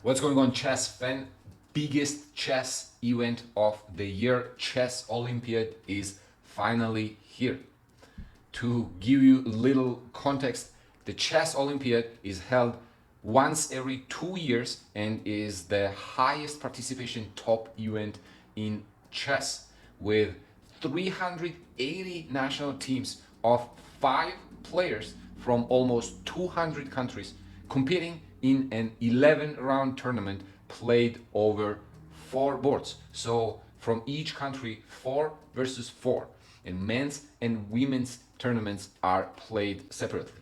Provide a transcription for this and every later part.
What's going on, chess fan? Biggest chess event of the year, Chess Olympiad, is finally here. To give you a little context, the Chess Olympiad is held once every 2 years and is the highest participation top event in chess, with 380 national teams of 5 players from almost 200 countries competing in an 11-round tournament played over 4 boards. So from each country, 4 versus 4. And men's and women's tournaments are played separately.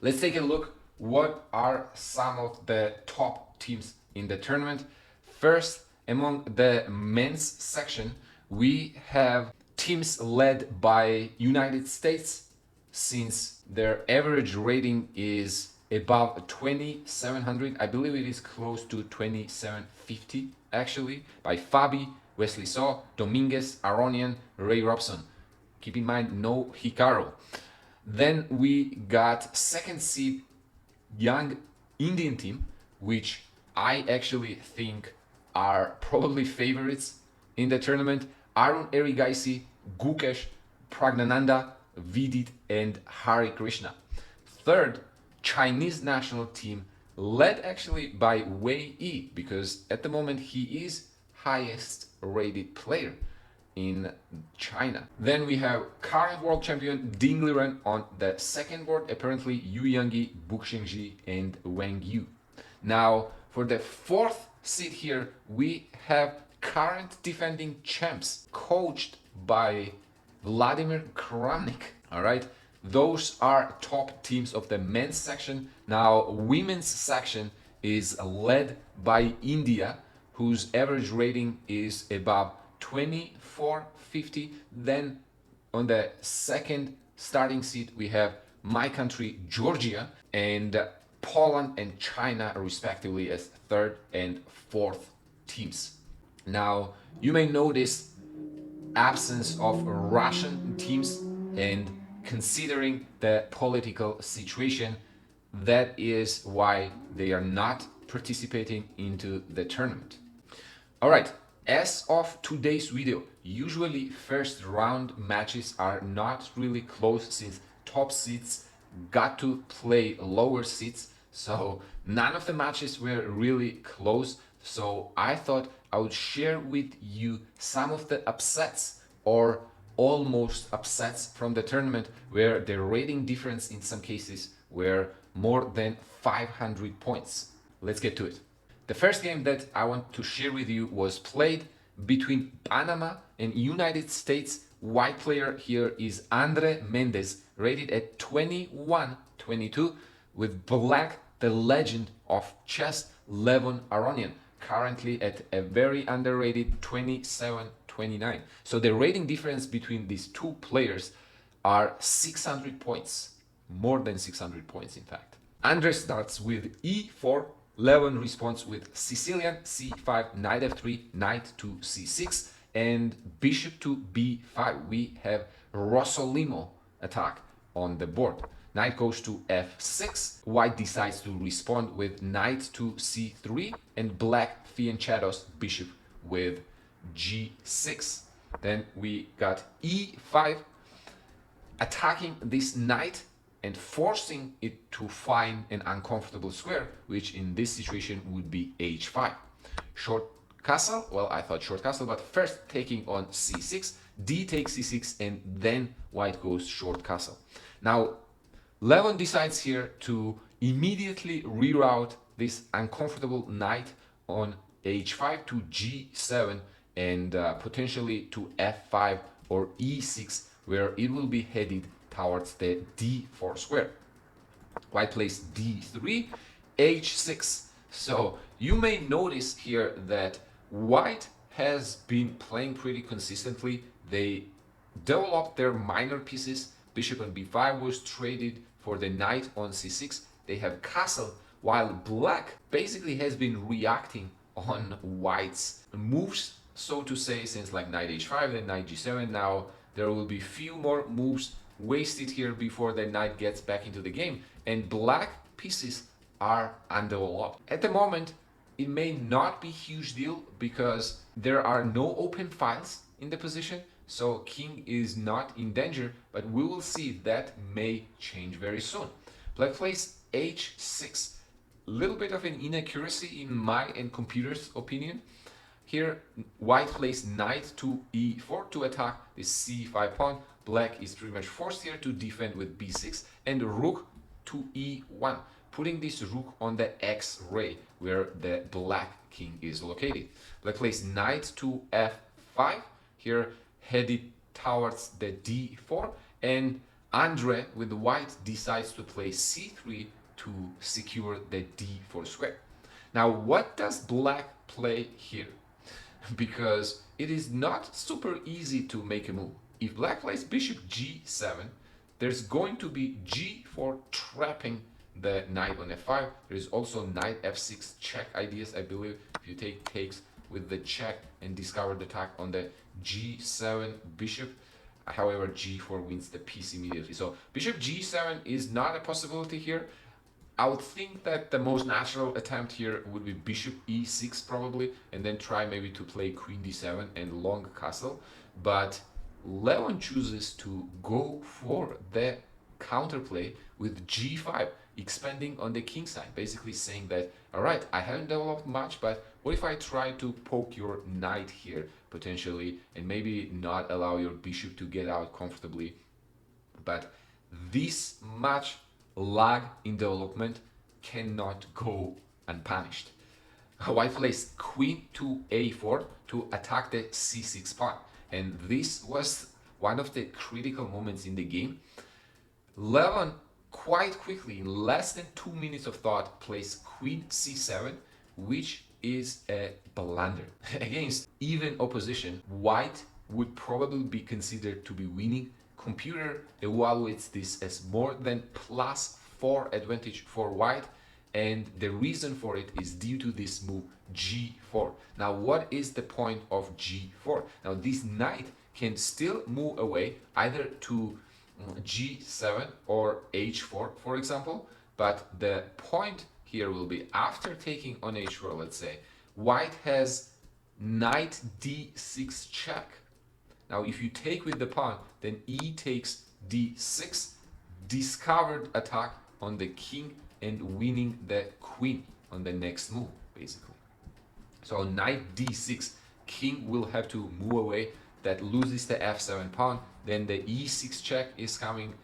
Let's take a look what are some of the top teams in the tournament. First, among the men's section, we have teams led by United States, since their average rating is above 2700. I believe it is close to 2750 actually, by Fabi, Wesley Saw, Dominguez, Aronian, Ray Robson. Keep in mind, no Hikaru. Then we got second seed young Indian team, which I actually think are probably favorites in the tournament. Arun Erigaisi, Gukesh, Pragnananda, Vidit, and Hari Krishna. Third, Chinese national team, led actually by Wei Yi, because at the moment he is highest rated player in China. Then we have current world champion Ding Liren on the second board, apparently Yu Yangyi, Bu Xingji, and Wang Yu. Now for the fourth seat here, we have current defending champs, coached by Vladimir Kramnik. All right, those are top teams of the men's section. Now women's section is led by India, whose average rating is above 2450. Then on the second starting seat, we have my country Georgia, and Poland and China respectively as third and fourth teams. Now you may notice absence of Russian teams, and considering the political situation, that is why they are not participating into the tournament. All right, as of today's video, usually first round matches are not really close, since top seeds got to play lower seeds, so none of the matches were really close. So I thought I would share with you some of the upsets or almost upsets from the tournament, where the rating difference in some cases were more than 500 points. Let's get to it. The first game that I want to share with you was played between Panama and United States. White player here is Andre Mendez, rated at 21-22, with black the legend of chess Levon Aronian, currently at a very underrated 27-29. So the rating difference between these two players are 600 points, more than 600 points in fact. Andre starts with e4, Levon responds with Sicilian c5, knight f3, knight to c6, and bishop to b5. We have Rossolimo attack on the board. Knight goes to f6. White decides to respond with knight to c3, and black fianchettos bishop with g6. Then we got e5, attacking this knight and forcing it to find an uncomfortable square, which in this situation would be h5. Short castle, well, I thought short castle, but first taking on c6, d takes c6, and then white goes short castle. Now Levon decides here to immediately reroute this uncomfortable knight on h5 to g7, and potentially to f5 or e6, where it will be headed towards the d4 square. White plays d3, h6. So you may notice here that white has been playing pretty consistently. They developed their minor pieces. Bishop on b5 was traded for the knight on c6. They have castle, while black basically has been reacting on white's moves, so to say, since like knight h5, then knight g7. Now there will be few more moves wasted here before the knight gets back into the game, and black pieces are undeveloped. At the moment, it may not be a huge deal because there are no open files in the position, so king is not in danger, but we will see that may change very soon. Black plays h6. Little bit of an inaccuracy in my and computer's opinion. Here, white plays knight to e4 to attack the c5 pawn. Black is pretty much forced here to defend with b6 and rook to e1, putting this rook on the x-ray where the black king is located. Black plays knight to f5, here headed towards the d4, and Andre with white decides to play c3 to secure the d4 square. Now, what does black play here? Because it is not super easy to make a move. If black plays bishop g7, there's going to be g4 trapping the knight on f5. There is also knight f6 check ideas, I believe. If you take takes with the check and discover the attack on the g7 bishop, however, g4 wins the piece immediately. So bishop g7 is not a possibility here. I would think that the most natural attempt here would be bishop e6 probably, and then try maybe to play queen d7 and long castle. But Levon chooses to go for the counterplay with g5, expanding on the king side, basically saying that, all right, I haven't developed much, but what if I try to poke your knight here potentially and maybe not allow your bishop to get out comfortably. But this much lag in development cannot go unpunished. White plays queen to a4 to attack the c6 pawn, and this was one of the critical moments in the game. Levon quite quickly, in less than 2 minutes of thought, plays queen c7, which is a blunder. Against even opposition, white would probably be considered to be winning. Computer evaluates this as more than +4 advantage for white, and the reason for it is due to this move g4. Now, what is the point of g4? Now, this knight can still move away either to g7 or h4, for example, but the point here will be after taking on h4, let's say, white has knight d6 check. Now, if you take with the pawn, then e takes d6, discovered attack on the king and winning the queen on the next move, basically. So knight d6, king will have to move away. That loses the f7 pawn. Then the e6 check is coming.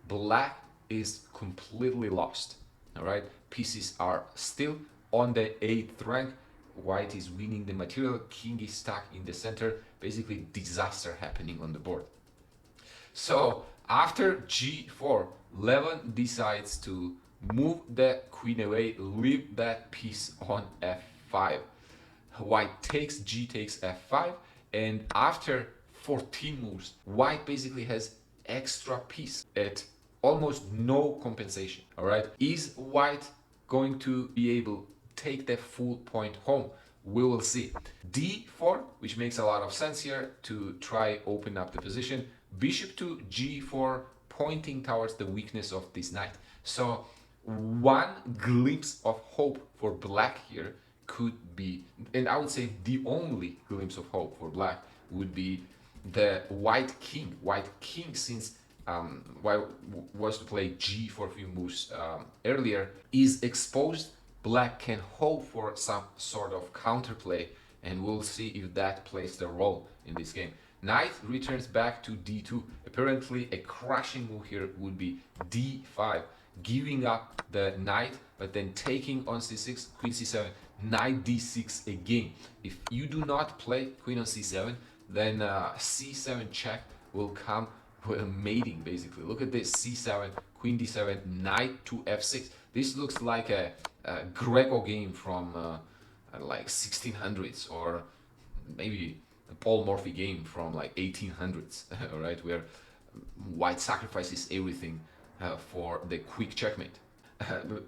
Black is completely lost. All right, pieces are still on the 8th rank. White is winning the material. King is stuck in the center. Basically, disaster happening on the board. So after g4, Levon decides to move the queen away, leave that piece on f5. White takes, g takes f5, and after 14 moves, white basically has extra piece at almost no compensation. All right, is white going to be able to take the full point home? We will see. d4, which makes a lot of sense here to try open up the position. Bishop to g4, pointing towards the weakness of this knight. So one glimpse of hope for black here could be, and I would say the only glimpse of hope for black would be the white king. White king, since white was to play g for a few moves earlier, is exposed. Black can hope for some sort of counterplay, and we'll see if that plays the role in this game. Knight returns back to d2. Apparently, a crushing move here would be d5, giving up the knight, but then taking on c6, queen c7, knight d6 again. If you do not play queen on c7, then c7 check will come with mating, basically. Look at this, c7, queen d7, knight to f6. This looks like a Greco game from like 1600s, or maybe a Paul Morphy game from like 1800s, all right, where white sacrifices everything for the quick checkmate.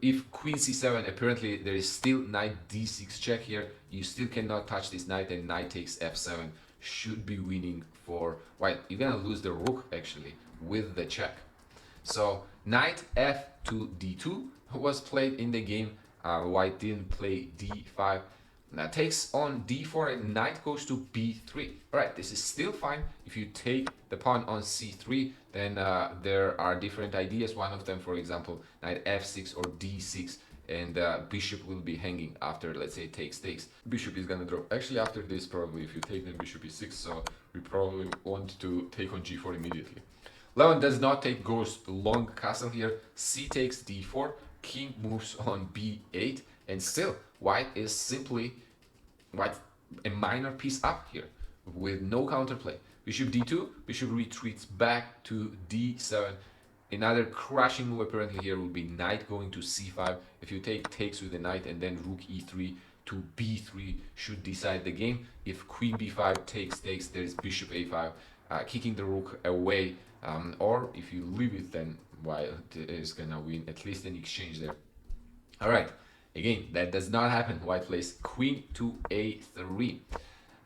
If queen c7, apparently there is still knight d6 check here. You still cannot touch this knight, and knight takes f7 should be winning for white. You're gonna lose the rook actually with the check. So knight f to d2, was played in the game. White didn't play d5. Now takes on d4 and knight goes to b3. Alright, this is still fine. If you take the pawn on c3, then there are different ideas. One of them, for example, knight f6 or d6, and bishop will be hanging after, let's say, takes. Bishop is gonna drop. Actually, after this, probably if you take, then bishop e6, so we probably want to take on g4 immediately. Levon does not take, goes long castle here. C takes d4, king moves on b8, and still white is simply a minor piece up here with no counterplay. Bishop d2, bishop retreats back to d7. Another crushing move apparently here would be knight going to c5. If you take, takes with the knight, and then rook e3 to b3 should decide the game. If queen b5 takes, there is bishop a5, kicking the rook away. Or if you leave it, then white is gonna win at least an exchange there. All right, again, that does not happen. White plays queen to a3.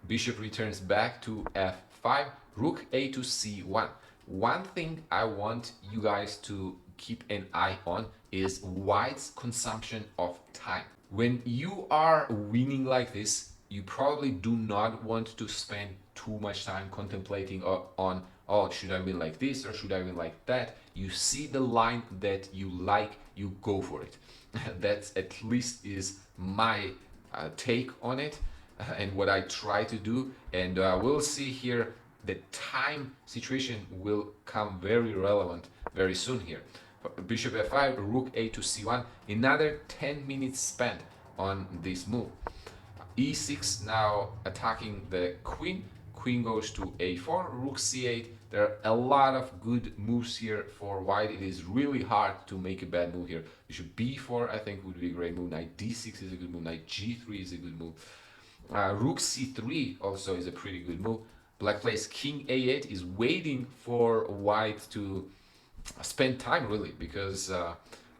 Bishop returns back to f5. Rook a to c1. One thing I want you guys to keep an eye on is white's consumption of time. When you are winning like this, you probably do not want to spend too much time contemplating on, oh, should I win like this or should I win like that? You see the line that you like, you go for it. That at least is my take on it and what I try to do. And we'll see here the time situation will come very relevant very soon here. Bishop f5, rook a to c1, another 10 minutes spent on this move. e6 now attacking the queen. Queen goes to a4, rook c8. There are a lot of good moves here for white. It is really hard to make a bad move here. Bishop b4 I think would be a great move. Knight d6 is a good move. Knight g3 is a good move. Rook c3 also is a pretty good move. Black plays king a8, is waiting for white to spend time really, because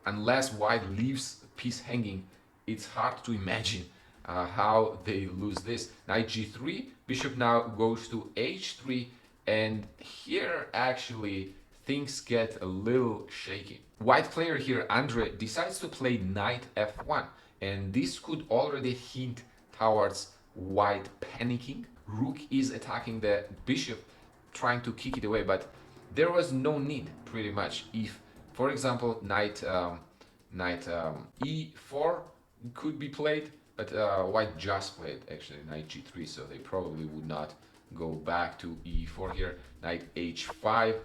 unless white leaves piece hanging, it's hard to imagine how they lose this. Knight g3, bishop now goes to h3, and here actually things get a little shaky. White player here, Andre, decides to play knight f1, and this could already hint towards white panicking. Rook is attacking the bishop, trying to kick it away, but there was no need pretty much. If, for example, knight e4 could be played, but white just played actually knight g3, so they probably would not go back to e4 here. Knight h5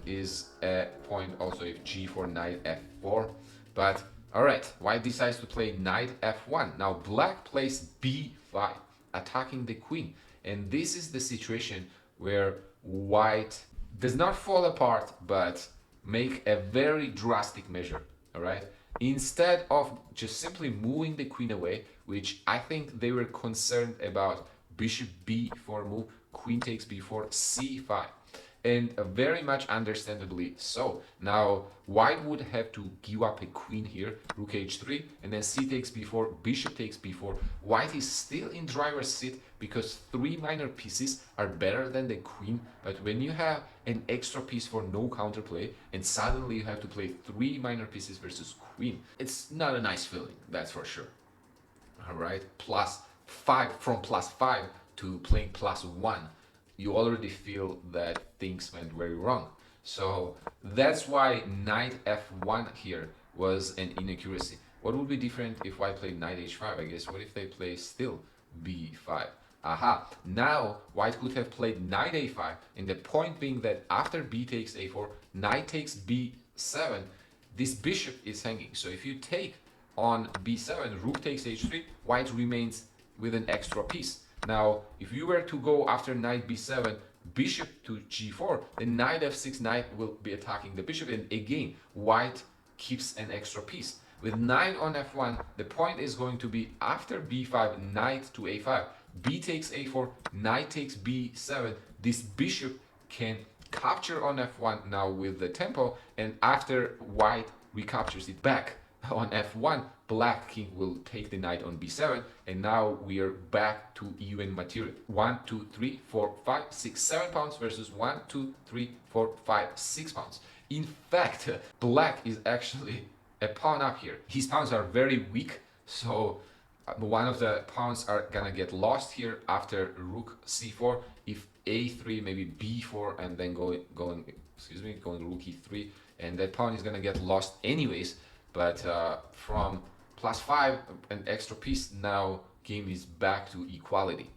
is a point also if g4, knight f4, but all right, white decides to play knight f1. Now black plays b5, attacking the queen, and this is the situation where white does not fall apart but make a very drastic measure. All right, instead of just simply moving the queen away, which I think they were concerned about, bishop b4 move, queen takes b4, c5, and very much understandably so. Now white would have to give up a queen here, rook h3, and then c takes b4, bishop takes b4. White is still in driver's seat because three minor pieces are better than the queen, but when you have an extra piece for no counterplay and suddenly you have to play three minor pieces versus queen, it's not a nice feeling, that's for sure. All right, +5, from +5 to playing +1, you already feel that things went very wrong. So that's why knight f1 here was an inaccuracy. What would be different if white played knight h5? I guess what if they play still b5? Aha, now white could have played knight a5, and the point being that after b takes a4, knight takes b7, this bishop is hanging. So if you take on b7, rook takes h3, white remains with an extra piece. Now, if you were to go after knight b7, bishop to g4, then knight f6, knight will be attacking the bishop, and again, white keeps an extra piece. With knight on f1, the point is going to be after b5, knight to a5, b takes a4, knight takes b7, this bishop can capture on f1 now with the tempo, and after white recaptures it back on f1, black king will take the knight on b7, and now we are back to even material. 1, 2, 3, 4, 5, 6, 7 pounds versus 1, 2, 3, 4, 5, 6 pounds. In fact, black is actually a pawn up here. His pawns are very weak, so one of the pawns are gonna get lost here after rook c4. If a3, maybe b4, and then going rook e3, and that pawn is gonna get lost anyways. But from +5, an extra piece, now game is back to equality,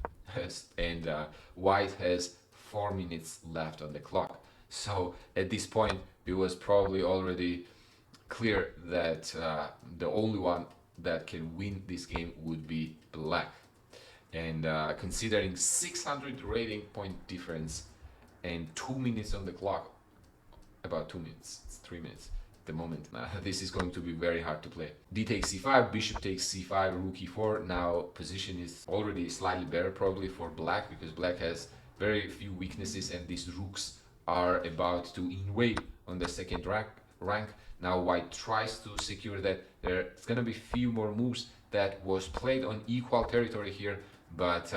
and white has 4 minutes left on the clock. So at this point, it was probably already clear that the only one that can win this game would be black. And considering 600 rating point difference and 2 minutes on the clock, about 2 minutes, it's 3 minutes at the moment, this is going to be very hard to play. D takes c5, bishop takes c5, rook e4. Now position is already slightly better probably for black, because black has very few weaknesses and these rooks are about to invade on the second rank. Now white tries to secure that. There's gonna be few more moves that was played on equal territory here, but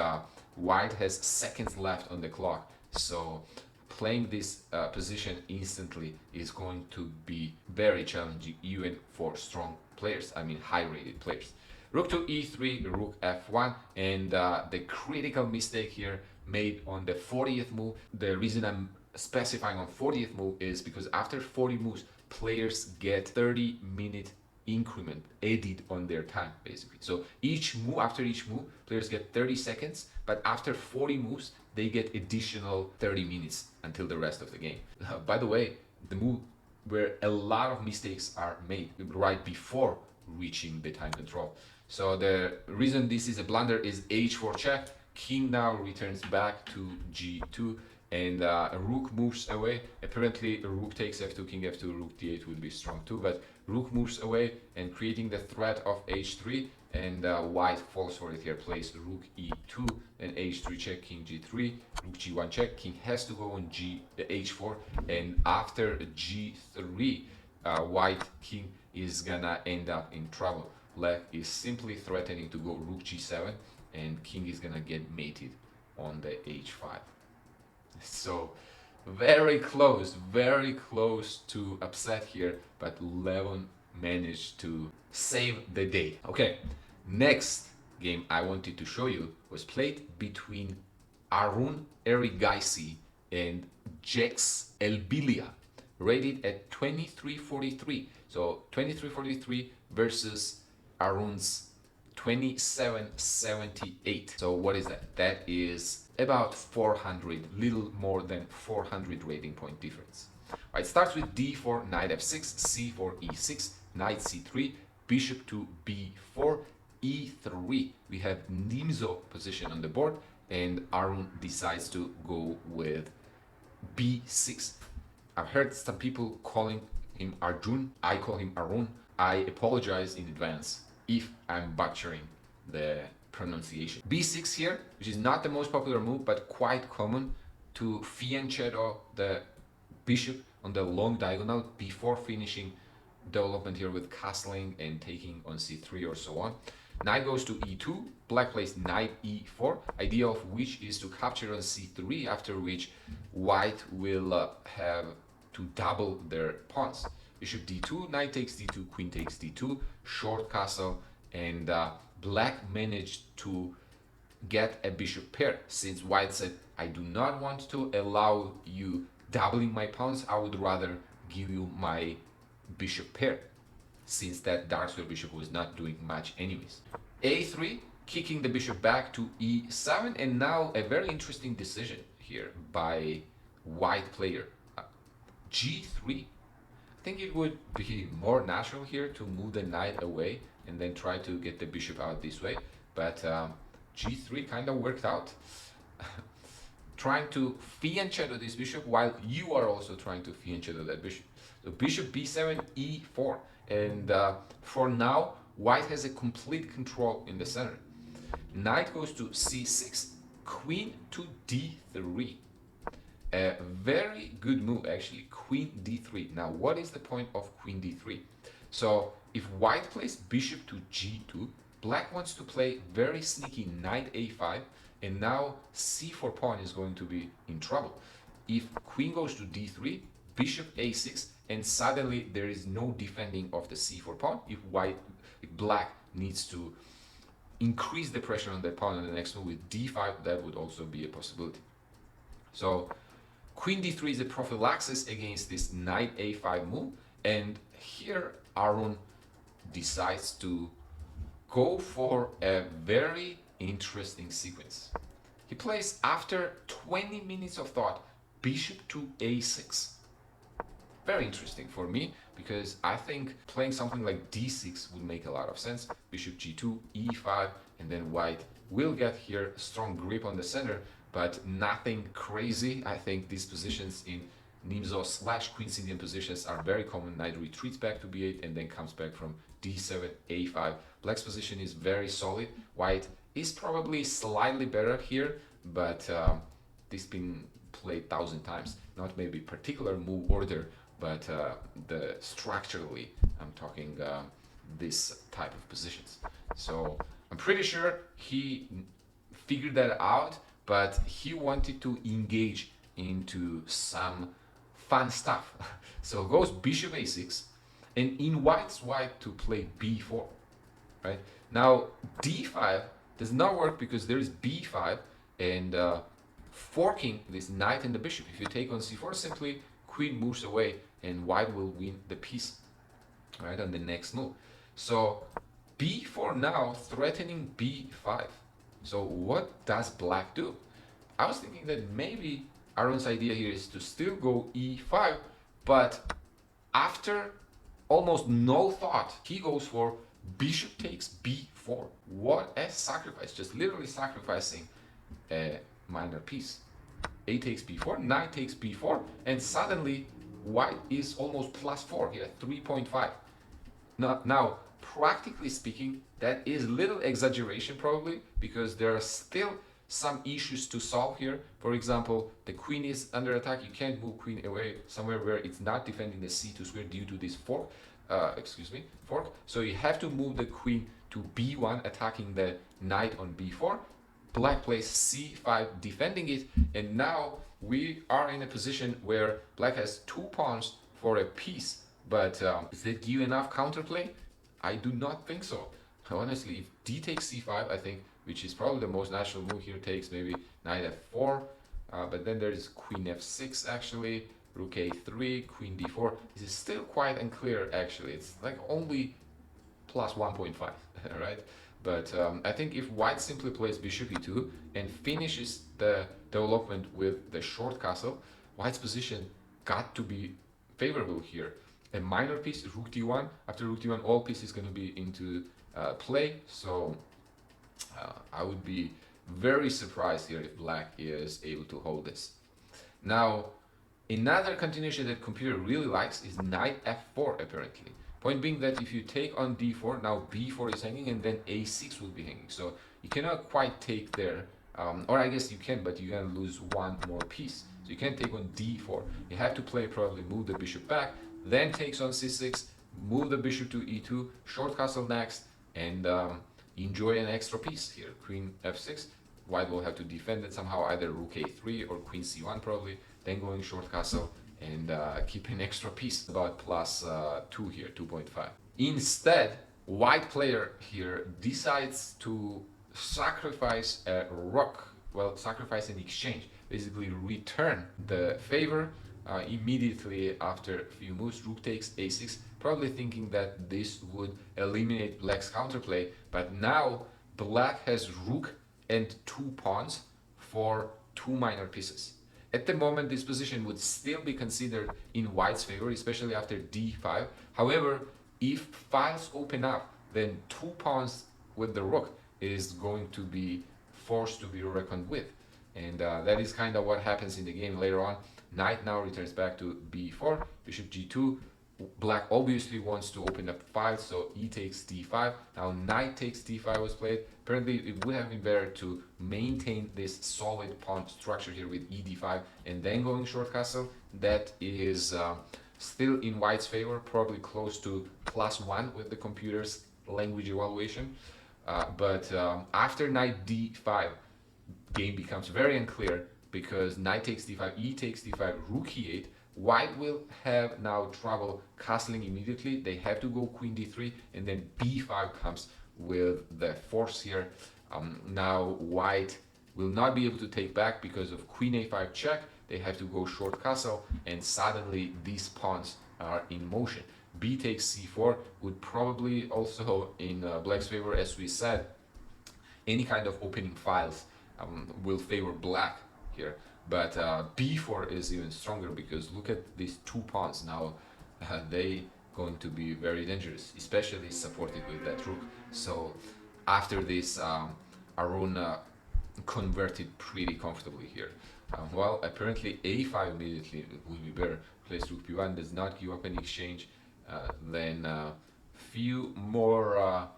white has seconds left on the clock, so playing this position instantly is going to be very challenging even for strong players, I mean high rated players. Rook to e3, rook f1, and the critical mistake here made on the 40th move. The reason I'm specifying on 40th move is because after 40 moves, players get 30-minute increment added on their time, basically. So each move, after each move, players get 30 seconds, but after 40 moves, they get additional 30 minutes until the rest of the game. By the way, the move where a lot of mistakes are made right before reaching the time control. So the reason this is a blunder is h4 check, king now returns back to g2, and rook moves away. Apparently rook takes f2, king f2, rook d8 would be strong too, but rook moves away and creating the threat of h3, and white falls for it here, plays rook e2, then h3 check, king g3, rook g1 check, king has to go on h4, and after g3, white king is gonna end up in trouble. Black is simply threatening to go rook g7, and king is gonna get mated on the h5. So very close to upset here, but Levon managed to save the day. Okay, next game I wanted to show you was played between Arjun Erigaisi and Jacques Elbilia, rated at 2343. So 2343 versus Arjun's 2778. So what is that? That is about 400, little more than 400 rating point difference. It starts with d4, knight f6, c4, e6, knight c3, bishop to b4, e3. We have Nimzo position on the board, and Arjun decides to go with b6. I've heard some people calling him Arjun. I call him Arjun. I apologize in advance if I'm butchering the pronunciation. b6 here, which is not the most popular move, but quite common, to fianchetto the bishop on the long diagonal before finishing development here with castling and taking on c3 or so on. Knight goes to e2, black plays knight e4, idea of which is to capture on c3, after which white will have to double their pawns. Bishop d2, knight takes d2, queen takes d2, short castle, and black managed to get a bishop pair, since white said, I do not want to allow you doubling my pawns, I would rather give you my bishop pair, since that dark square bishop was not doing much anyways. a3, kicking the bishop back to e7, and now a very interesting decision here by white player. g3, I think it would be more natural here to move the knight away and then try to get the bishop out this way, but g3 kind of worked out. Trying to fianchetto this bishop while you are also trying to fianchetto that bishop. So bishop b7, e4, and for now white has a complete control in the center. Knight goes to c6, queen to d3. A very good move actually, queen d3. Now what is the point of queen d3? So if white plays bishop to g2, black wants to play very sneaky knight a5, and now c4 pawn is going to be in trouble. If queen goes to d3, bishop a6, and suddenly there is no defending of the c4 pawn. If black needs to increase the pressure on the pawn on the next move with d5, that would also be a possibility. So queen d3 is a prophylaxis against this knight a5 move, and here Arun decides to go for a very interesting sequence. He plays, after 20 minutes of thought, bishop to a6. Very interesting for me, because I think playing something like d6 would make a lot of sense. Bishop g2, e5, and then white will get here a strong grip on the center, but nothing crazy. I think these positions in Nimzo/Queen's Indian positions are very common. Knight retreats back to b8 and then comes back from d7, a5. Black's position is very solid. White is probably slightly better here, but this has been played 1,000 times. Not maybe particular move order, but the structurally, I'm talking this type of positions. So I'm pretty sure he figured that out, but he wanted to engage into some fun stuff. So goes bishop a6, and invites white to play b4. Right now, d5 does not work because there is b5 and forking this knight and the bishop. If you take on c4, simply queen moves away and white will win the piece, right, on the next move. So b4 now threatening b5. So what does black do? I was thinking that maybe Arun's idea here is to still go e5, but after almost no thought, he goes for bishop takes b4. What a sacrifice, just literally sacrificing a minor piece. A takes b4, knight takes b4, and suddenly white is almost +4 here, 3.5. Now, practically speaking, that is little exaggeration probably, because there are still some issues to solve here. For example, the queen is under attack. You can't move queen away somewhere where it's not defending the c2 square due to this fork. So you have to move the queen to b1, attacking the knight on b4. Black plays c5, defending it, and now we are in a position where black has 2 pawns for a piece. But does that give enough counterplay? I do not think so. Honestly, if d takes c5, I think, which is probably the most natural move here, takes maybe knight f4, but then there's queen f6 actually, rook a3, queen d4. This is still quite unclear actually. It's like only plus 1.5, right? But I think if white simply plays bishop e2 and finishes the development with the short castle, white's position got to be favorable here. A minor piece, rook d1. After rook d1, all pieces is going to be into play. So I would be very surprised here if black is able to hold this. Now, another continuation that computer really likes is knight f4 apparently. Point being that if you take on d4, now b4 is hanging and then a6 will be hanging. So you cannot quite take there, or I guess you can, but you're going to lose one more piece. So you can't take on d4. You have to play probably move the bishop back, then takes on c6, move the bishop to e2, short castle next, and enjoy an extra piece here. Queen f6, white will have to defend it somehow, either rook a3 or queen c1 probably, then going short castle and keep an extra piece, about +2 here, 2.5. Instead, white player here decides to sacrifice a rook, well, sacrifice an exchange, basically return the favor immediately after a few moves. Rook takes a6, probably thinking that this would eliminate black's counterplay, but now black has rook and 2 pawns for 2 minor pieces. At the moment, this position would still be considered in white's favor, especially after d5. However, if files open up, then 2 pawns with the rook is going to be forced to be reckoned with. And that is kind of what happens in the game later on. Knight now returns back to b4, bishop g2. Black obviously wants to open up files, so e takes d5. Now knight takes d5 was played. Apparently it would have been better to maintain this solid pawn structure here with e d5 and then going short castle. That is still in white's favor, probably close to +1 with the computer's language evaluation. But after knight d5, game becomes very unclear, because knight takes d5, e takes d5, rook e8. White will have now trouble castling immediately. They have to go queen d3, and then b5 comes with the force here. Now white will not be able to take back because of queen a5 check. They have to go short castle, and suddenly these pawns are in motion. B takes c4 would probably also in black's favor, as we said. Any kind of opening files will favor black here, but b4 is even stronger because look at these two pawns now. They going to be very dangerous, especially supported with that rook. So after this, Arun converted pretty comfortably here. Well, apparently a5 immediately will be better. Plays rook b1, does not give up an exchange. Then few more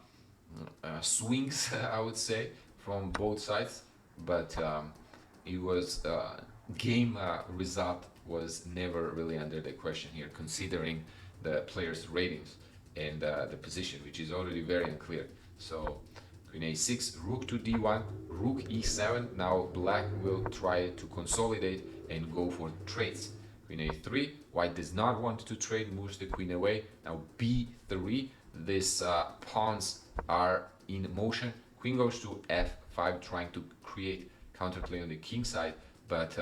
swings, I would say, from both sides, but it was game result was never really under the question here, considering the players' ratings and the position, which is already very unclear. So queen a6, rook to d1, rook e7. Now black will try to consolidate and go for trades. Queen a3, white does not want to trade, moves the queen away. Now b3, these pawns are in motion. Queen goes to f5, trying to create counterplay on the king side, but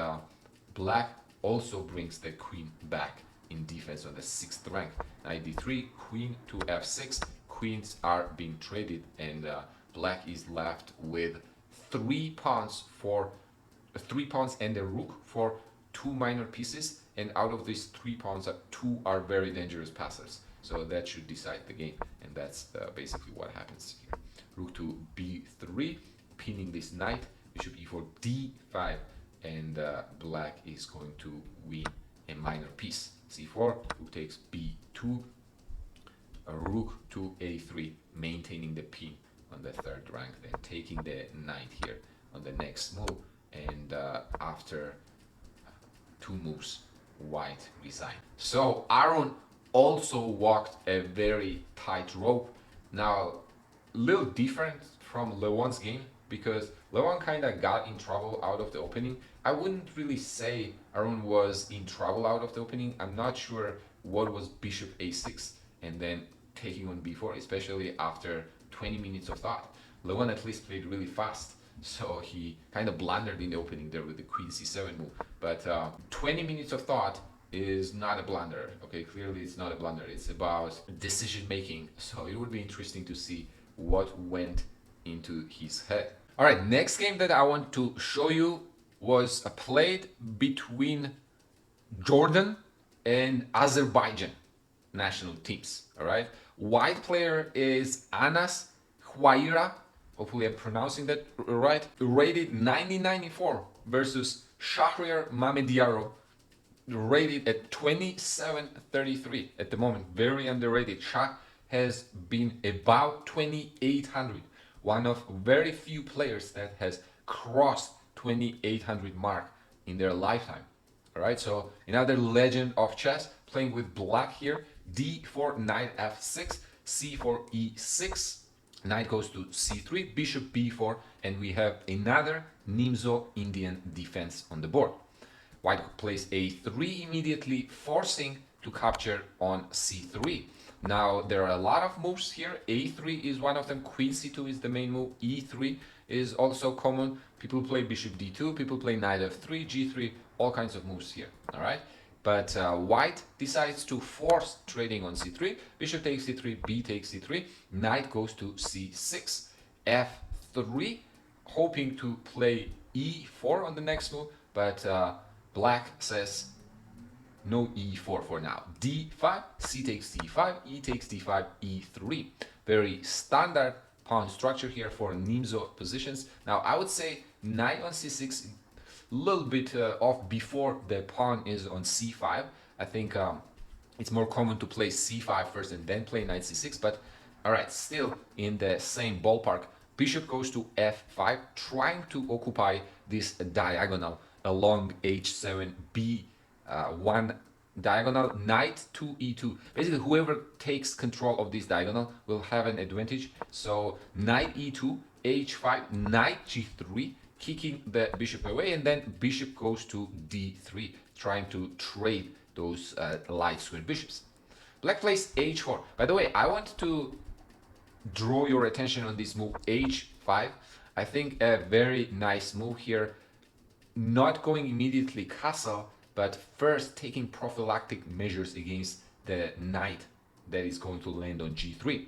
black also brings the queen back in defense on the 6th rank. Knight d3, queen to f6, queens are being traded, and black is left with 3 pawns and a rook for 2 minor pieces, and out of these 3 pawns, 2 are very dangerous passers. So that should decide the game, and that's basically what happens here. Rook to b3, pinning this knight, bishop e4, d5, and black is going to win a minor piece. c4, rook takes b2, rook to a3, maintaining the pin on the 3rd rank, then taking the knight here on the next move, and after 2 moves, white resigned. So Arun also walked a very tight rope. Now, a little different from Levon's game, because Levon kind of got in trouble out of the opening. I wouldn't really say Arun was in trouble out of the opening. I'm not sure what was bishop a6 and then taking on b4, especially after 20 minutes of thought. Levon at least played really fast, so he kind of blundered in the opening there with the queen c7 move. But 20 minutes of thought is not a blunder. Okay, clearly it's not a blunder. It's about decision making. So it would be interesting to see what went into his head. All right, next game that I want to show you was played between Jordan and Azerbaijan national teams. All right, white player is Anas Khwaira. Hopefully I'm pronouncing that right. Rated 9094 versus Shakhriyar Mamedyarov, rated at 2733 at the moment. Very underrated. Shah has been about 2800. One of very few players that has crossed 2800 mark in their lifetime. All right, so another legend of chess playing with black here. d4, knight f6, c4, e6. Knight goes to c3, bishop b4, and we have another Nimzo Indian defense on the board. White plays a3 immediately, forcing to capture on c3. Now there are a lot of moves here. a3 is one of them, queen c2 is the main move, e3 is also common. People play bishop d2, people play knight f3, g3, all kinds of moves here. All right, but white decides to force trading on c3. Bishop takes c3, b takes c3, knight goes to c6, f3, hoping to play e4 on the next move, but black says no e4 for now. d5, c takes d5, e takes d5, e3. Very standard pawn structure here for Nimzo positions. Now I would say knight on c6, a little bit off before the pawn is on c5. I think it's more common to play c5 first and then play knight c6, but all right, still in the same ballpark. Bishop goes to f5, trying to occupy this diagonal along h7, b1 diagonal, knight to e2. Basically, whoever takes control of this diagonal will have an advantage. So knight e2, h5, knight g3, kicking the bishop away, and then bishop goes to d3, trying to trade those light square bishops. Black plays h4. By the way, I want to draw your attention on this move h5. I think a very nice move here. Not going immediately castle, but first taking prophylactic measures against the knight that is going to land on g3.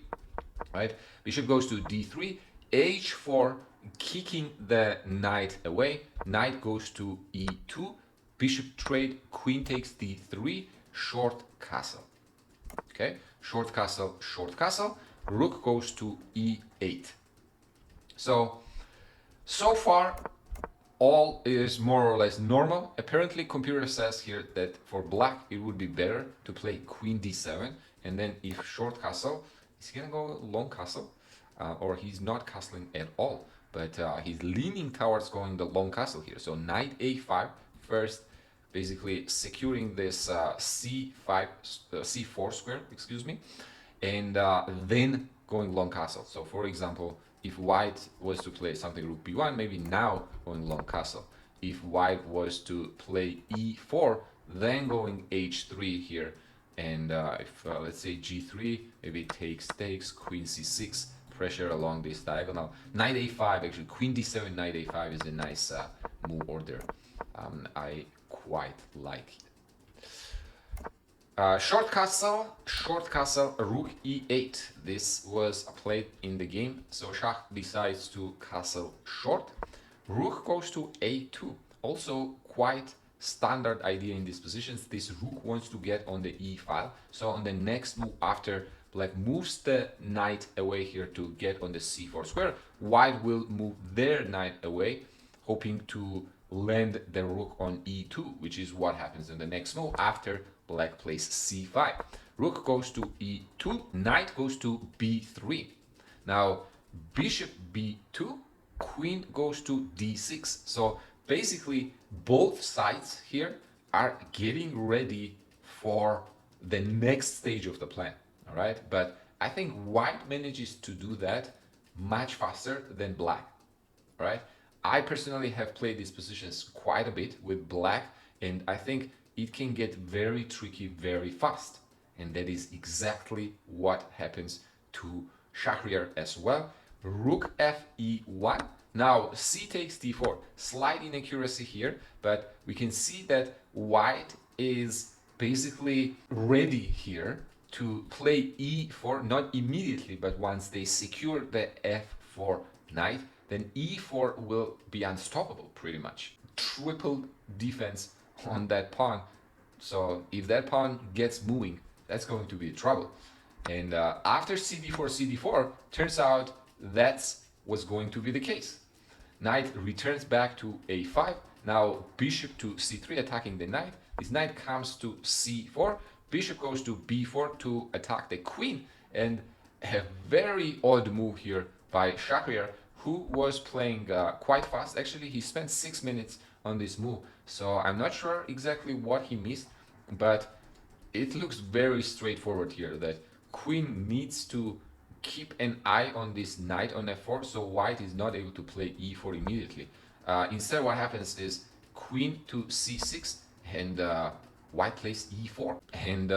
Right? Bishop goes to d3, h4, kicking the knight away. Knight goes to e2, bishop trade, queen takes d3, short castle. Okay, short castle, short castle. Rook goes to e8. So far, all is more or less normal. Apparently, computer says here that for black, it would be better to play queen d7. And then if short castle, he's going to go long castle. Or he's not castling at all. But he's leaning towards going the long castle here. So knight a5 first, basically securing this c4 square, excuse me. And then going long castle. So for example, if white was to play something rook b1, maybe now going long castle. If white was to play e4, then going h3 here. And if let's say g3, maybe takes, queen c6, pressure along this diagonal. Knight a5, actually queen d7, knight a5 is a nice move order. I quite like it. Short castle, rook e8. This was played in the game, so Jacques decides to castle short. Rook goes to a2. Also quite standard idea in these positions. This rook wants to get on the e file. So on the next move after black moves the knight away here to get on the c4 square, white will move their knight away, hoping to land the rook on e2, which is what happens in the next move after black plays c5. Rook goes to e2, knight goes to b3. Now bishop b2, queen goes to d6. So basically both sides here are getting ready for the next stage of the plan. All right, but I think white manages to do that much faster than black. All right, I personally have played these positions quite a bit with black, and I think it can get very tricky very fast. And that is exactly what happens to Shakhriyar as well. Rook fe1. Now c takes d4. Slight inaccuracy here, but we can see that white is basically ready here to play e4, not immediately, but once they secure the f4 knight, then e4 will be unstoppable pretty much. Triple defense on that pawn. So if that pawn gets moving, that's going to be trouble. And after cd4, turns out that's what's going to be the case. Knight returns back to a5. Now bishop to c3, attacking the knight. This knight comes to c4. Bishop goes to b4 to attack the queen. And a very odd move here by Shakhriyar, who was playing quite fast. Actually, he spent 6 minutes on this move. So I'm not sure exactly what he missed, but it looks very straightforward here that queen needs to keep an eye on this knight on f4, so white is not able to play e4 immediately. Instead, what happens is queen to c6, and white plays e4, and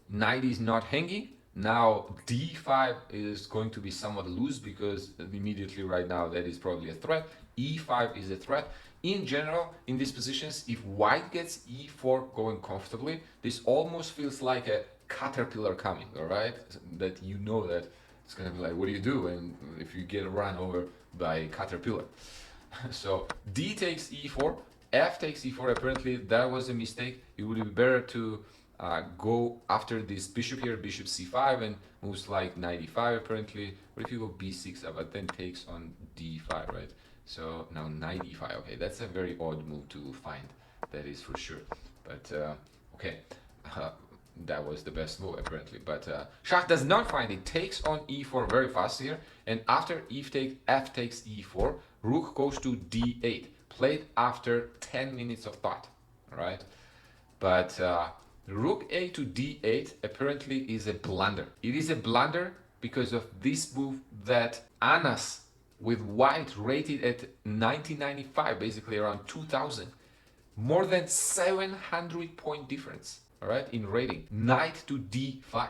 knight is not hanging. Now d5 is going to be somewhat loose because immediately right now that is probably a threat. e5 is a threat. In general, in these positions, if white gets e4 going comfortably, this almost feels like a caterpillar coming, all right? That you know that it's going to be like, what do you do? And if you get run over by a caterpillar. So d takes e4, f takes e4. Apparently that was a mistake. It would be better to go after this bishop here, bishop c5, and moves like knight e5 apparently. What if you go b6, but then takes on d5, right? So now knight e5. Okay, that's a very odd move to find, that is for sure. But okay, that was the best move apparently. But Jacques does not find it. Takes on e4 very fast here, and after f takes e4, rook goes to d8. Played after 10 minutes of thought. All right, but rook a to d8 apparently is a blunder. It is a blunder because of this move that Anas with white rated at 1995, basically around 2000. More than 700 point difference. all right, in rating. Knight to d5,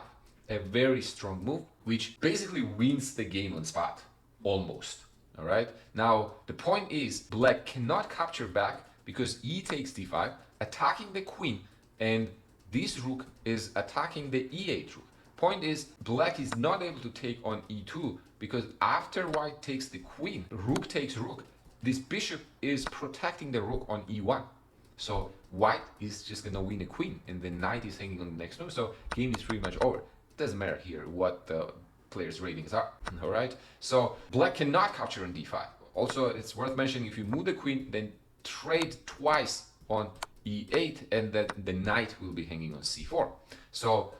a very strong move, which basically wins the game on spot, almost. All right. Now the point is, black cannot capture back because e takes d5, attacking the queen, and this rook is attacking the e8 rook. Point is, black is not able to take on e2 because after white takes the queen, rook takes rook, this bishop is protecting the rook on e1. So white is just gonna win a queen, and the knight is hanging on the next move. So game is pretty much over. Doesn't matter here what the players' ratings are. All right. So black cannot capture on d5. Also, it's worth mentioning, if you move the queen, then trade twice on e8, and then the knight will be hanging on c4. So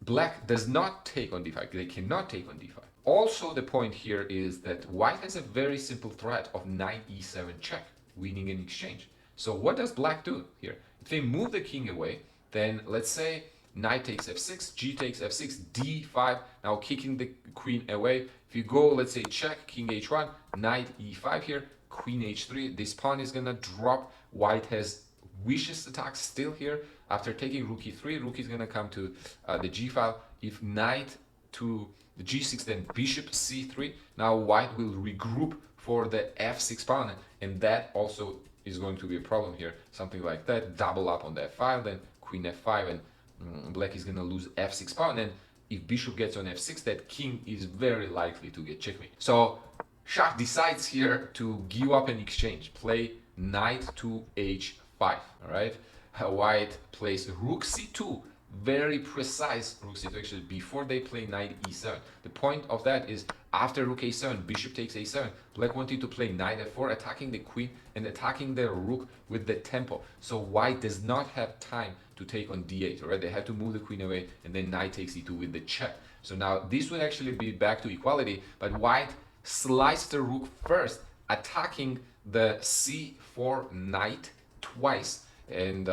black does not take on d5. They cannot take on d5. Also, the point here is that white has a very simple threat of knight e7 check, winning an exchange. So what does black do here? If they move the king away, then let's say knight takes f6, g takes f6, d5, now kicking the queen away. If you go, let's say check, king h1, knight e5 here, queen h3, this pawn is gonna drop. White has vicious attacks still here. After taking rook e3, rook is gonna come to the g file. If knight to the g6, then bishop c3, now white will regroup for the f6 pawn, and that also is going to be a problem here. Something like that, double up on the f5, then queen f5, and black is gonna lose f6 pawn, and if bishop gets on f6, that king is very likely to get checkmate. So Jacques decides here to give up an exchange, play knight to h5, all right? White plays rook c2, very precise rook c2, actually, before they play knight e7. The point of that is, after rook a7, bishop takes a7, black wanted to play knight f4, attacking the queen and attacking the rook with the tempo. So white does not have time to take on d8, right? They had to move the queen away, and then knight takes e2 with the check. So now this would actually be back to equality, but white sliced the rook first, attacking the c4 knight twice. And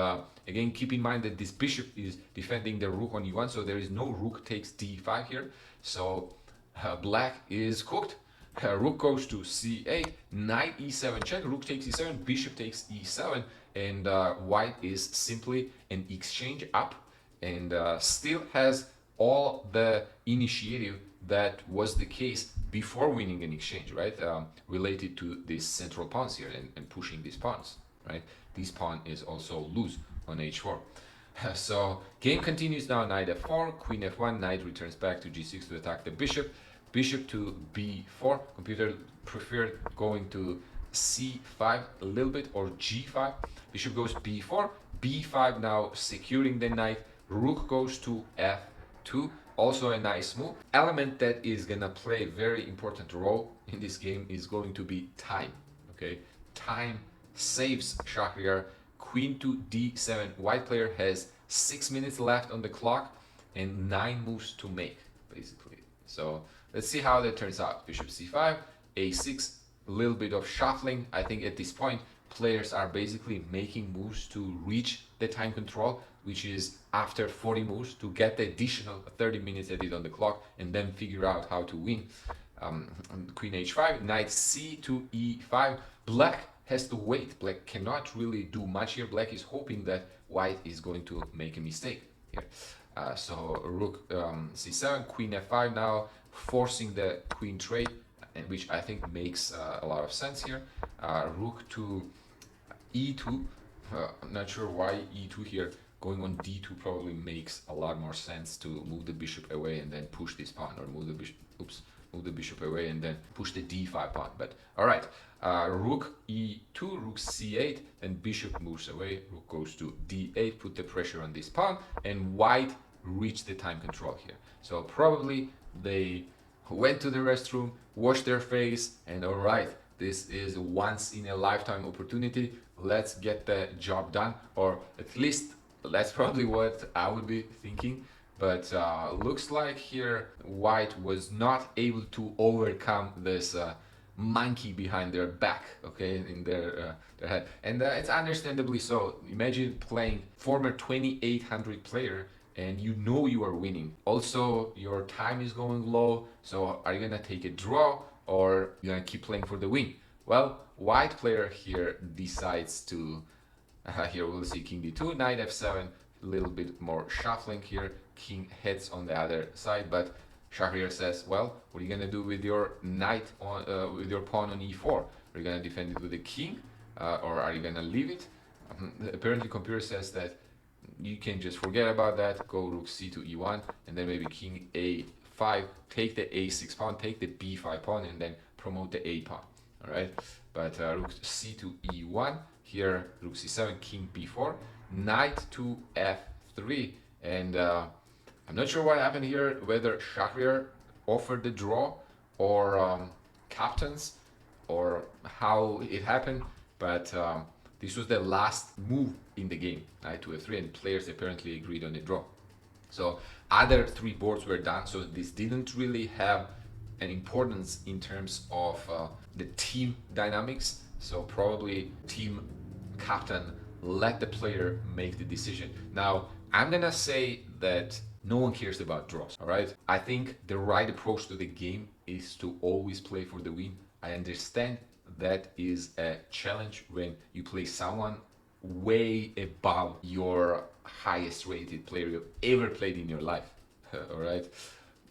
again, keep in mind that this bishop is defending the rook on e1, so there is no rook takes d5 here. So black is cooked. Rook goes to c8, knight e7 check, rook takes e7, bishop takes e7, and white is simply an exchange up, and still has all the initiative that was the case before winning an exchange, right? Related to these central pawns here and pushing these pawns, right? This pawn is also loose on h4. So game continues now, knight f4, queen f1, knight returns back to g6 to attack the bishop, bishop to b4, computer preferred going to c5 a little bit, or g5, bishop goes b4, b5 now securing the knight, rook goes to f2, also a nice move. Element that is gonna play a very important role in this game is going to be time, okay? Time saves Shakhriyar. Queen to d7, white player has 6 minutes left on the clock and 9 moves to make, basically. So let's see how that turns out. Bishop c5, a6, a little bit of shuffling. I think at this point players are basically making moves to reach the time control, which is after 40 moves, to get the additional 30 minutes added on the clock and then figure out how to win. Queen h5, knight c to e5. Black has to wait. Black cannot really do much here. Black is hoping that white is going to make a mistake here. So rook c7, queen f5 now, forcing the queen trade, and which I think makes a lot of sense here. Rook to e2. I'm not sure why e2 here. Going on d2 probably makes a lot more sense to move the bishop away and then push this pawn, or move the bishop. Move the bishop away and then push the d5 pawn. But all right, rook e2, rook c8, and bishop moves away. Rook goes to d8, put the pressure on this pawn, and white reached the time control here. So probably they went to the restroom, washed their face, and all right, this is a once in a lifetime opportunity. Let's get the job done, or at least that's probably what I would be thinking. But looks like here white was not able to overcome this monkey behind their back, okay, in their head, and it's understandably so. Imagine playing former 2800 player and you know you are winning. Also, your time is going low, so are you gonna take a draw or you're gonna keep playing for the win? Well, white player here decides to here we'll see king d2, knight f7, little bit more shuffling here. King heads on the other side, but Shakhriyar says, well, what are you gonna do with your knight on with your pawn on e4? Are you gonna defend it with the king, or are you gonna leave it? Apparently, computer says that you can just forget about that. Go rook c to e1, and then maybe king a5, take the a6 pawn, take the b5 pawn, and then promote the a pawn. All right, but rook c to e1 here, rook c7, king b4, knight to f3, and I'm not sure what happened here, whether Shakhriyar offered the draw or captains, or how it happened, but this was the last move in the game, knight to f3, and players apparently agreed on the draw. So other three boards were done, so this didn't really have an importance in terms of the team dynamics. So probably team captain let the player make the decision. Now, I'm gonna say that no one cares about draws, all right? I think the right approach to the game is to always play for the win. I understand that is a challenge when you play someone way above your highest rated player you've ever played in your life. All right,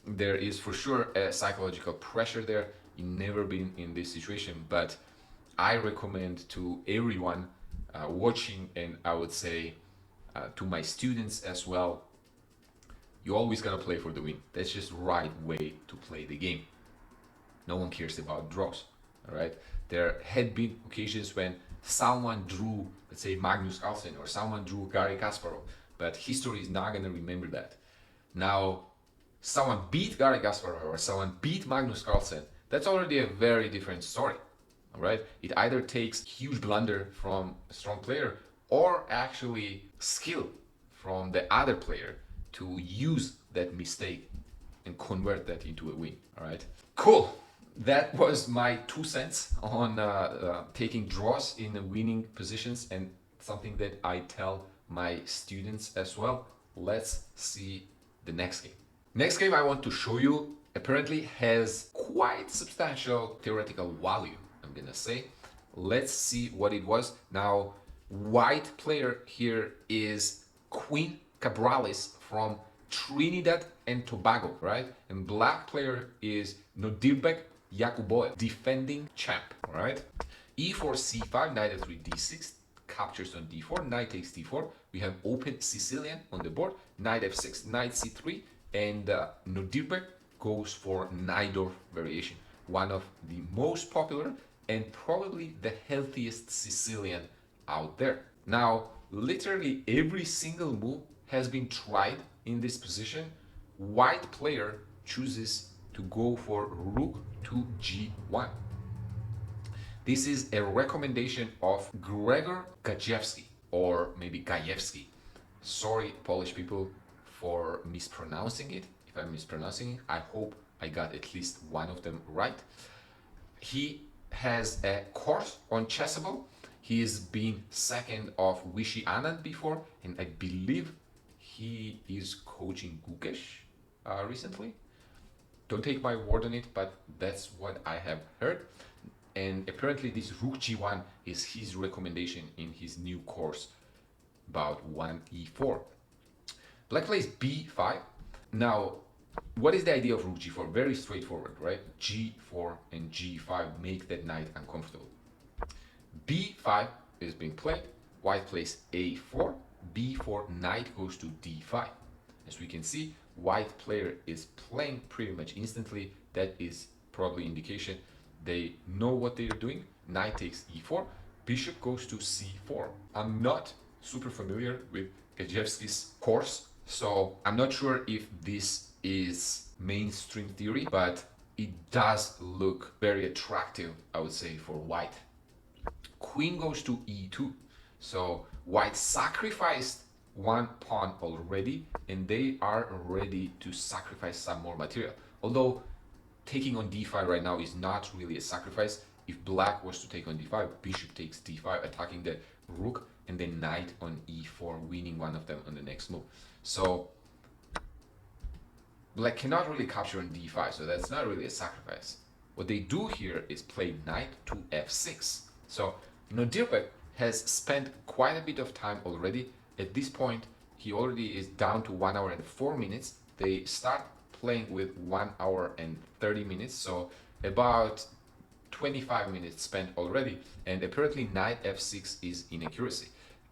there is for sure a psychological pressure there. You've never been in this situation, but I recommend to everyone watching, and I would say to my students as well, you always gotta play for the win. That's just the right way to play the game. No one cares about draws. All right, there had been occasions when someone drew, let's say, Magnus Carlsen, or someone drew Garry Kasparov, but history is not gonna remember that. Now, someone beat Garry Kasparov or someone beat Magnus Carlsen, that's already a very different story. All right, it either takes huge blunder from a strong player or actually skill from the other player to use that mistake and convert that into a win. All right, cool. That was my 2 cents on taking draws in the winning positions, and something that I tell my students as well. Let's see the next game. Next game I want to show you apparently has quite substantial theoretical value, I'm gonna say. Let's see what it was. Now, white player here is Quinn Cabralis from Trinidad and Tobago, right? And black player is Nodirbek Yakubboev, defending champ, all right? e4, c5, knight f3, d6, captures on d4, knight takes d4. We have open Sicilian on the board, knight f6, knight c3, and Nodirbek goes for Najdorf variation, one of the most popular and probably the healthiest Sicilian out there. Now, literally every single move has been tried in this position. White player chooses to go for rook to g1. This is a recommendation of Gregor Gajewski, or maybe Gajewski. Sorry, Polish people, for mispronouncing it. If I'm mispronouncing it, I hope I got at least one of them right. He has a course on Chessable. He has been second of Vishy Anand before, and I believe he is coaching Gukesh recently. Don't take my word on it, but that's what I have heard. And apparently this rook g1 is his recommendation in his new course about 1e4. Black plays b5. Now, what is the idea of rook g4? Very straightforward, right? g4 and g5 make that knight uncomfortable. b5 is being played. White plays a4. b4, knight goes to d5. As we can see, white player is playing pretty much instantly. That is probably indication they know what they are doing. Knight takes e4, bishop goes to c4. I'm not super familiar with Gajewski's course, so I'm not sure if this is mainstream theory, but it does look very attractive, I would say, for white. Queen goes to e2, so white sacrificed one pawn already, and they are ready to sacrifice some more material. Although taking on d5 right now is not really a sacrifice. If black was to take on d5, bishop takes d5, attacking the rook, and then knight on e4, winning one of them on the next move. So black cannot really capture on d5, so that's not really a sacrifice. What they do here is play knight to f6. So Nodirbek has spent quite a bit of time already. At this point, he already is down to 1 hour and 4 minutes. They start playing with 1 hour and 30 minutes, so about 25 minutes spent already, and apparently knight f6 is inaccuracy.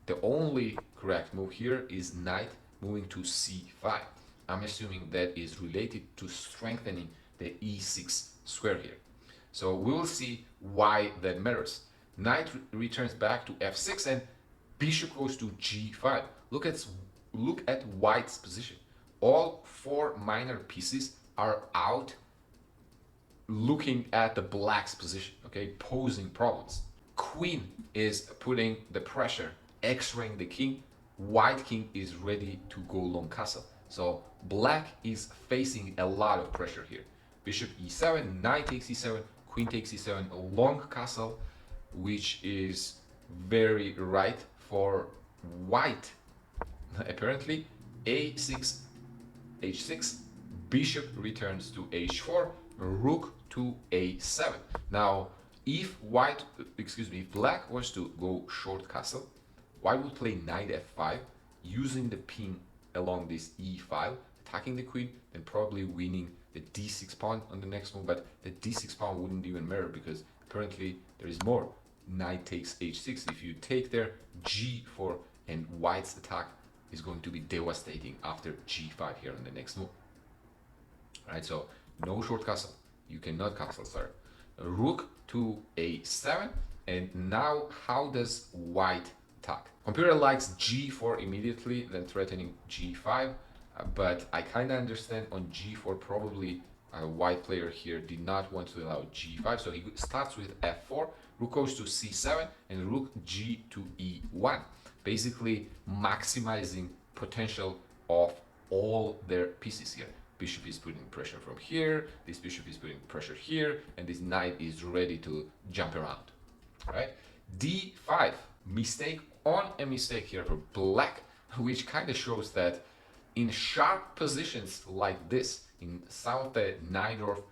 The only correct move here is knight moving to c5. I'm assuming that is related to strengthening the e6 square here. So we will see why that matters. Knight returns back to f6 and bishop goes to g5. Look at white's position. All 4 minor pieces are out looking at the black's position, okay, posing problems. Queen is putting the pressure, x-raying the king. White king is ready to go long castle. So black is facing a lot of pressure here. Bishop e7, knight takes e7, queen takes e7, a long castle, which is very right for white. Apparently a6, h6, bishop returns to h4, rook to a7. Now, if black was to go short castle, white would play knight f5, using the pin along this e file, attacking the queen, then probably winning the d6 pawn on the next move. But the d6 pawn wouldn't even matter because apparently there is more. Knight takes h6. If you take there, g4, and white's attack is going to be devastating after g5 here on the next move. Right, so no short castle. You cannot castle, sir. Rook to a7, and now how does white attack? Computer likes g4 immediately, then threatening g5, but I kind of understand on g4 probably a white player here did not want to allow g5, so he starts with f4, rook goes to c7, and rook g to e1, basically maximizing potential of all their pieces here. Bishop is putting pressure from here, this bishop is putting pressure here, and this knight is ready to jump around. Right? d5, mistake on a mistake here for black, which kind of shows that in sharp positions like this, in some of the Nodirbek,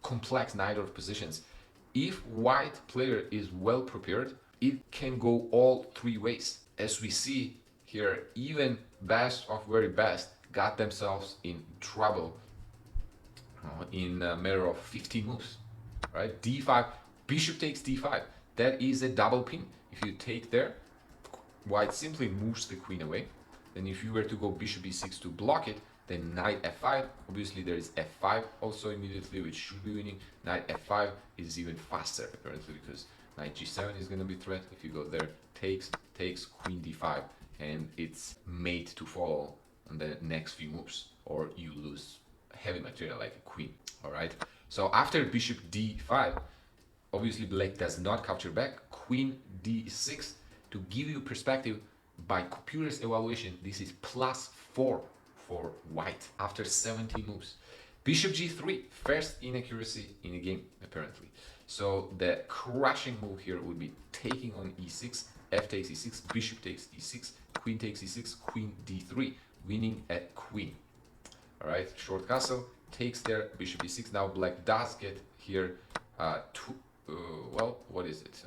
complex Nodirbek positions, if white player is well prepared, it can go all 3 ways. As we see here, even best of very best got themselves in trouble in a matter of 15 moves. Right? d5, bishop takes d5. That is a double pin. If you take there, white simply moves the queen away. Then if you were to go bishop e6 to block it, then knight f5. Obviously there is f5 also immediately, which should be winning. Knight f5 is even faster apparently, because knight g7 is going to be threat. If you go there, takes, queen d5, and it's made to follow on the next few moves, or you lose heavy material like a queen. All right. So after bishop d5, obviously black does not capture back. Queen d6, to give you perspective, by computer's evaluation, this is +4 for white after 17 moves. Bishop g3, first inaccuracy in the game apparently. So the crushing move here would be taking on e6, f takes e6, bishop takes e6, queen takes e6, queen d3, winning at queen. All right, short castle takes there, bishop e6. Now black does get here well, what is it?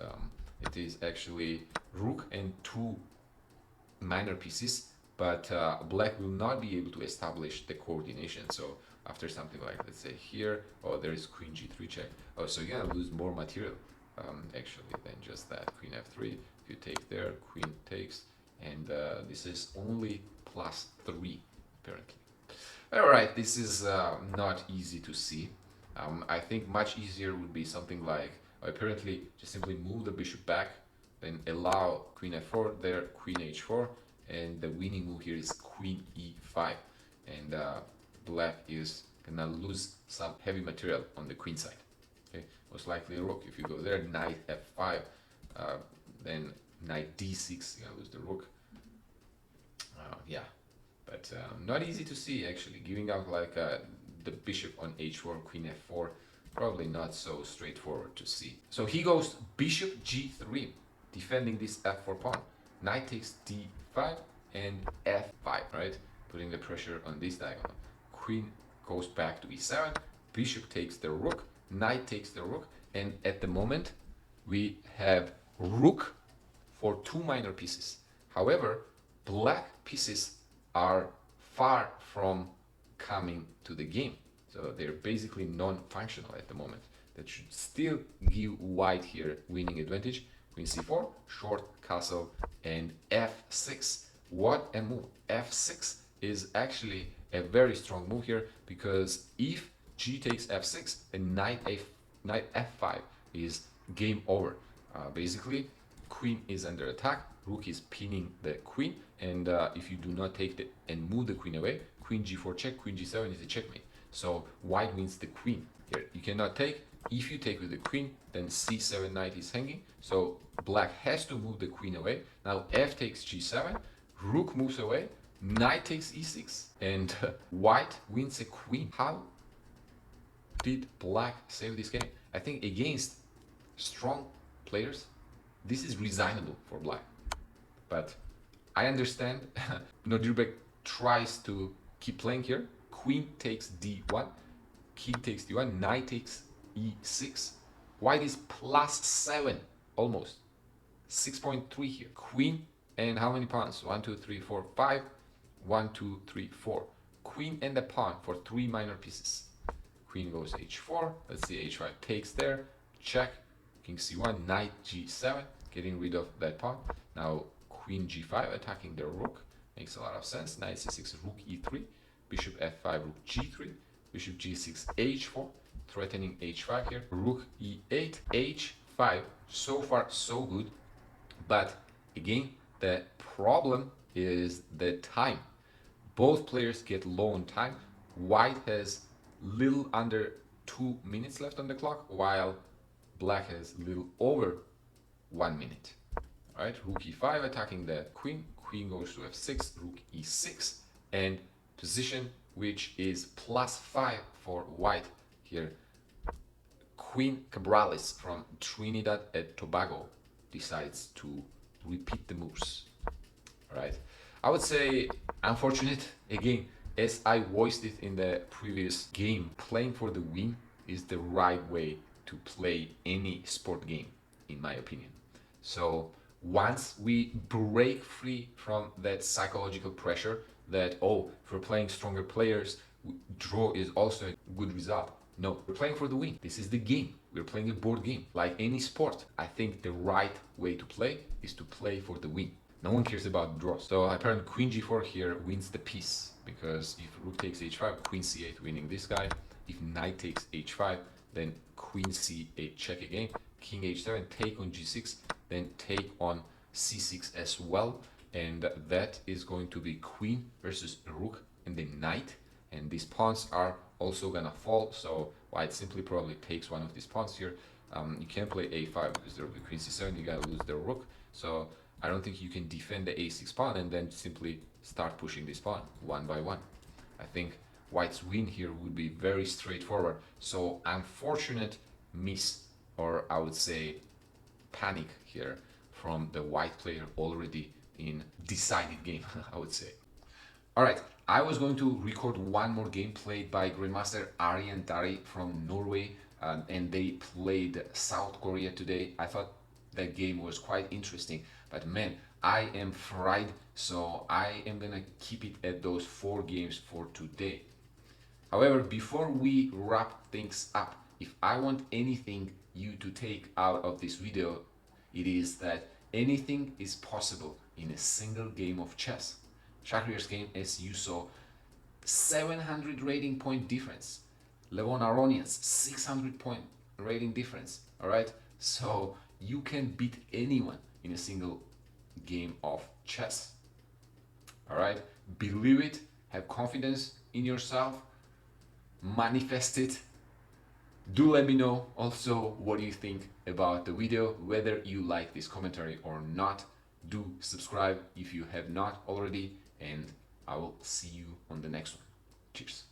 It is actually rook and 2 minor pieces, but black will not be able to establish the coordination. So after something like, let's say here, oh, there is queen g3 check. Oh, so you're gonna lose more material actually than just that. Queen f3, if you take there, queen takes, and this is only +3 apparently. All right, this is not easy to see. I think much easier would be something like, apparently just simply move the bishop back, then allow queen f4 there, queen h4, and the winning move here is queen e5, and black is gonna lose some heavy material on the queen side. Okay, most likely rook. If you go there, knight f5, then knight d6, you're gonna lose the rook. Yeah, but not easy to see actually. Giving out like the bishop on h4, queen f4, probably not so straightforward to see. So he goes bishop g3, defending this f4 pawn. Knight takes d5 and f5, right? Putting the pressure on this diagonal. Queen goes back to e7, bishop takes the rook, knight takes the rook, and at the moment we have rook for 2 minor pieces. However, black pieces are far from coming to the game. So they're basically non-functional at the moment. That should still give white here winning advantage. Queen c4, short castle, and f6. What a move. f6 is actually a very strong move here, because if g takes f6, then knight f5 is game over. Basically, queen is under attack, rook is pinning the queen, and if you do not take the and move the queen away, queen g4 check, queen g7 is a checkmate. So white wins the queen here. You cannot take. If you take with the queen, then c7 knight is hanging. So black has to move the queen away. Now f takes g7, rook moves away, knight takes e6, and white wins a queen. How did black save this game? I think against strong players, this is resignable for black. But I understand Nodirbek tries to keep playing here. Queen takes d1, king takes d1, knight takes e6. White is +7, almost 6.3 here. Queen and how many pawns? 1, 2, 3, 4, 5. 1, 2, 3, 4. Queen and a pawn for 3 minor pieces. Queen goes h4. Let's see, h5 takes there. Check. King c1, knight g7, getting rid of that pawn. Now queen g5 attacking the rook. Makes a lot of sense. Knight c6, rook e3. Bishop f5, rook g3. Bishop g6, h4. Threatening h5 here. Rook e8, h5. So far, so good. But again, the problem is the time. Both players get low on time. White has little under 2 minutes left on the clock, while black has little over 1 minute. All right, rook e5 attacking the queen. Queen goes to f6, rook e6, and position which is +5 for white here. Queen Cabralis from Trinidad and Tobago decides to repeat the moves. All right, I would say unfortunate. Again, as I voiced it in the previous game, playing for the win is the right way to play any sport game, in my opinion. So once we break free from that psychological pressure that, oh, if we're playing stronger players, draw is also a good result. No, we're playing for the win. This is the game. We're playing a board game. Like any sport, I think the right way to play is to play for the win. No one cares about draws. So apparently queen g4 here wins the piece, because if rook takes h5, queen c8 winning this guy. If knight takes h5, then queen c8 check again. King h7, take on g6, then take on c6 as well. And that is going to be queen versus rook and the knight. And these pawns are also gonna fall, so white simply probably takes one of these pawns here. You can't play a5 because there will be queen c7, you gotta lose the rook. So I don't think you can defend the a6 pawn and then simply start pushing this pawn one by one. I think white's win here would be very straightforward. So unfortunate miss, or I would say panic here from the white player already in decided game, I would say. All right, I was going to record one more game played by Grandmaster Arjun from Norway, and they played South Korea today. I thought that game was quite interesting, but man, I am fried, so I am gonna keep it at those 4 games for today. However, before we wrap things up, if I want anything you to take out of this video, it is that anything is possible in a single game of chess. Shakhriyar's game, as you saw, 700 rating point difference. Levon Aronian's 600 point rating difference. All right, so you can beat anyone in a single game of chess. All right, believe it, have confidence in yourself, manifest it. Do let me know also what you think about the video, whether you like this commentary or not. Do subscribe if you have not already, and I will see you on the next one. Cheers.